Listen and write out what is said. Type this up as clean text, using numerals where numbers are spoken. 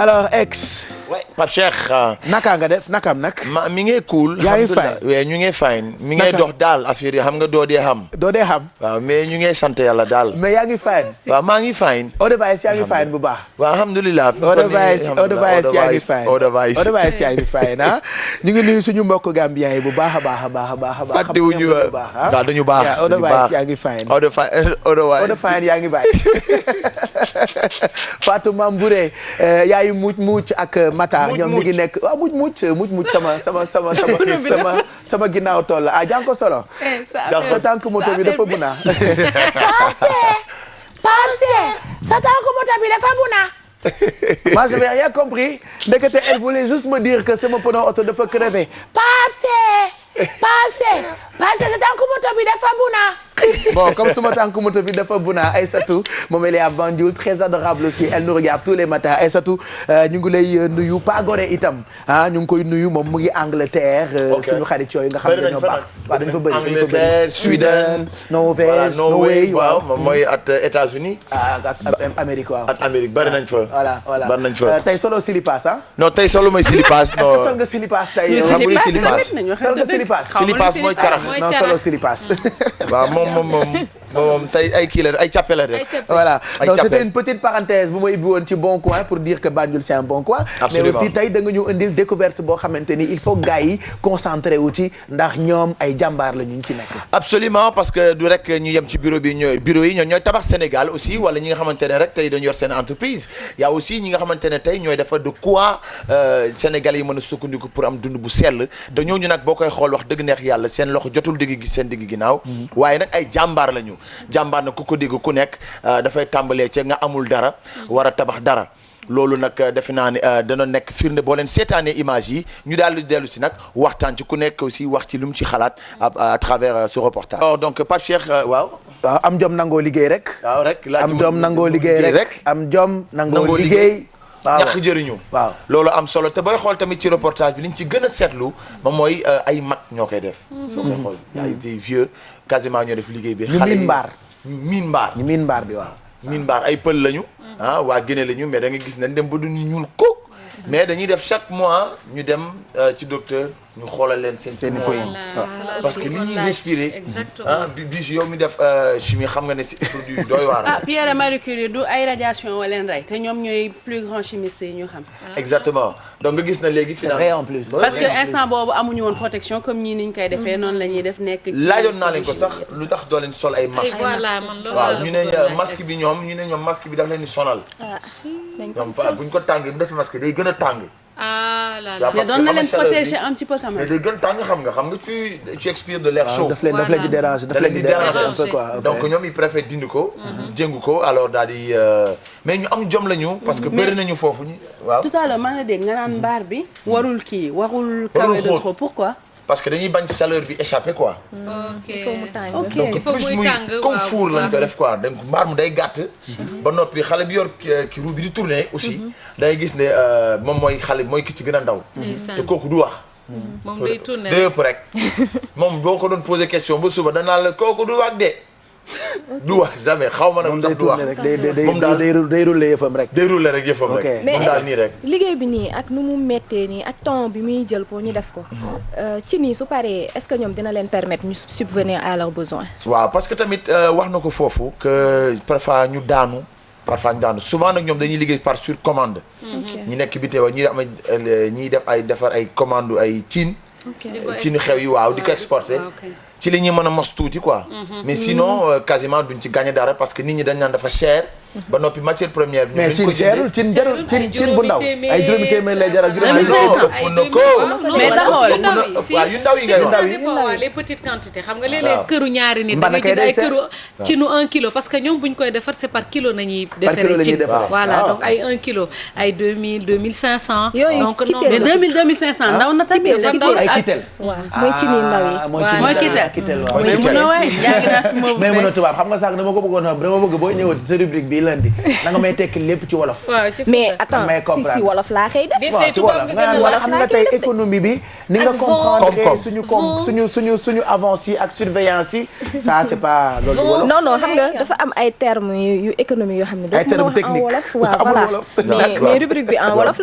alors ex. ouais Pape Cheikh. naka nga def nakam nag. mi ngi cool. yaa ngi fine oui ñu ngi fine. mi ngi dox daal affaire yi xam nga doo dee xam. doo dee xam. waaw mais ñu ngi sant yàlla daal. mais yaa ngi fine. waaw maa ngi fine. Odevice yaa ngi fine bu baax. waaw alhamdulilah. Odevice yaa ngi fine. Odevice yaa ngi fine ah. ñu ngi nuyu suñu mbokk Gambien yi bu baax a baax a baax a baax a baax. fàttewuñu waaw dañu baax. Odevice yaa ngi fine. Odevice yaa ngi bàyyi. Fatou Mambouré yaayu mucc ak Matar ñoom ñu ngi nekk waaw mucc sama ginnaaw tool la jàng ko solo. sa tànk moto bi dafa buna. Pape sa tànk moto bi dafa buna. moi je n'ai rien compris ndekete elle voulait juste me dire que sama pneu oto dafa crevé. Pape sa tànk moto bi dafa buna. bon comme sama tànk moto bi dafa buna Aïssatou moom elle est à Banjul très adorable aussi elle nous regarde tous les matins Aïssatou ñu ngi lay nuyu pas Gorée itam ñu ngi koy nuyu moom mu ngi Angleterre suñu xarit yooyu nga xam ne dañoo baax waaw dañu fa bëri Angleterre Sweden Norvège Norway waaw moom mooy at États-Unis ak Amérique waaw at Amérique bari nañ fa voilà bari nañ fa tey solo silipas non tey solo mooy silipas est-ce que sol nga silipas tey xam nga silipas sol nga silipas silipas mooy carax non solo silipas waaw moom tey ay kii la ay càppe la def. voilà donc c'était une petite parenthèse bu ma ibbi woon ci Bon Coin pour dire que Banjul c'est un bon coin. Absolument. mais aussi tey da nga ñu indil découverte boo xamante ni il faut gars yi concentré wu ci ndax ñoom ay jàmbaar la ñu ci nekk. absolument parce que du rek ñu yem ci bureau yi ñooy tabax Sénégal aussi wala ñi nga xamante ne rek tey dañu yor seen entreprise y a aussi ñi nga xamante ne tey ñooy defar de quoi Sénégal yi mën a sukkandiku pour am dund bu sell te ñooñu nag boo koy xool wax dëgg neex yàlla seen loxo jotul seen digg ginnaaw waaye nag ay jàmbaar lañu jàmbaar nag ku ko dégg ku nekk dafay tàmbalee ca nga amul dara war a tabax dara loolu nag defe naa ne dana nekk firnde boo leen seetaanee image yi ñu daal di dellu si nag waxtaan ci ku nekk aussi wax ci lu mu ci xalaat à travers ce reportage. alors donc Pape Cheikh waaw. am jom nangoo liggéey rek. waaw rek am jom nangoo liggéey rek am jom nangoo liggéey. waaw ñàkk jëriñu. waaw loolu am solo te booy xool tamit ci reportage bi liñ ci gën a seetlu moom mooy ay mag ñoo koy def. soo koy xool y a des vieux quasiment ñoo def liggéey bi. xale yi ñu miin mbaar bi waaw. miin mbaar ay pël lañu. waa Guinée lañu mais da nga gis nañ dem ba du ñu ñuul kook mais dañuy def chaque mois ñu dem ci docteur ñu xoolal leen seen poumon parce que li ñuy respirer bis yow mi def chimie xam nga ne c'est produit doy waar. Pierre et Marie Curie du ay radiation wa leen rey te ñoom ñooy plus grand chimiste yi ñu xam. exactement donc nga gis na léegi. c'est vrai en plus. parce que instant boobu amuñu woon protection comme ñii niñ koy defee noonu la ñuy def nekk. ci laajoon naa leen ko sax lu tax doo leen sol ay masque waaw ñu ne masque bi ñoom masque bi daf leen di sonal. ñoom buñ ko tàngee bu def masque day gën a tàng. mais doon na leen protéger un petit peu quand même. mais day gën tàng xam nga tu expires de l'air chaud. daf leen di déranger un peu quoi. donc ñoom ils préfèrent dindi ko. jëngu ko alors daal di mais ñu am jom lañu. parce que bëri nañu foofu ñu waaw. tout à l'heure maa ngi dégg nga naan mbaar bi. warul kawe de trop pourquoi. parce que dañuy bañ chaleur bi échapper quoi. ok donc plus muy comme four lañ ko def quoi donc mbaar mu day gàtt. ba noppi xale bi yor ki roue bi di tourner aussi. day gis ne moom mooy ki ci gën a ndaw. te kooku du wax. moom day tourner day ëpp rek. moom boo ko doon poser question ba suba danaa la kooku du wax de. du wax jamais xaw ma nag lu tax du wax moom daal day rouler yëfam rek. day rouler rek yëfam rek. moom daal nii rek. liggéey bi nii ak nu mu méttee nii ak temps bi muy jël pour ñu def ko. ci nii su paree est-ce que ñoom dina leen permettre ñu subvenir à leurs besoins. waaw parce que tamit wax na ko foofu que parfois ñu daanu souvent nag ñoom dañuy liggéey par sur commande. ñi nekk bi teewa ñiy defar ay commande ay cin. cin xew yi waaw di ko exporter. ci la ñuy mën a mos tuuti quoi. mais sinon quasiment duñ ci gagner dara parce que nit ñi dañ naan dafa cher. ba noppi matière première. mais cin cherul cin bu ndaw ay juróomi téeméer lay jar ak juróomi mais taxawal waaw yu ndaw yi ngay wax. les petites quantités xam nga léeg-léeg këru ñaari nit. da ngay jël ay këru ci nu 1 kilo parce que ñoom buñ koy defar c'est par kilo nañuy defaree ci voilà donc ay 1 kilo ay 2000 2500. yooyu donc non mais 2000 2500 ndaw na tamit dafa ndaw ay kitel. waaw mooy ci nii ndaw yi. mooy kitel kitel mooy mun a waay yaa ngi naan fi mais mën a tubaab xam nga sax dama bëgg booy ñëwati sa rubrique bi lundi na nga may tekki lépp ci wolof. mais attends si wolof laa koy def. waaw ci wolof nga xam nga tey économie bi ni nga comprendre suñu avance yi ak surveillance yi ça c'est pas loolu wolof. non xam nga dafa am ay termes yu économie yoo xam ne. ay termes techniques waaw voilà mais rubrique bi en wolof la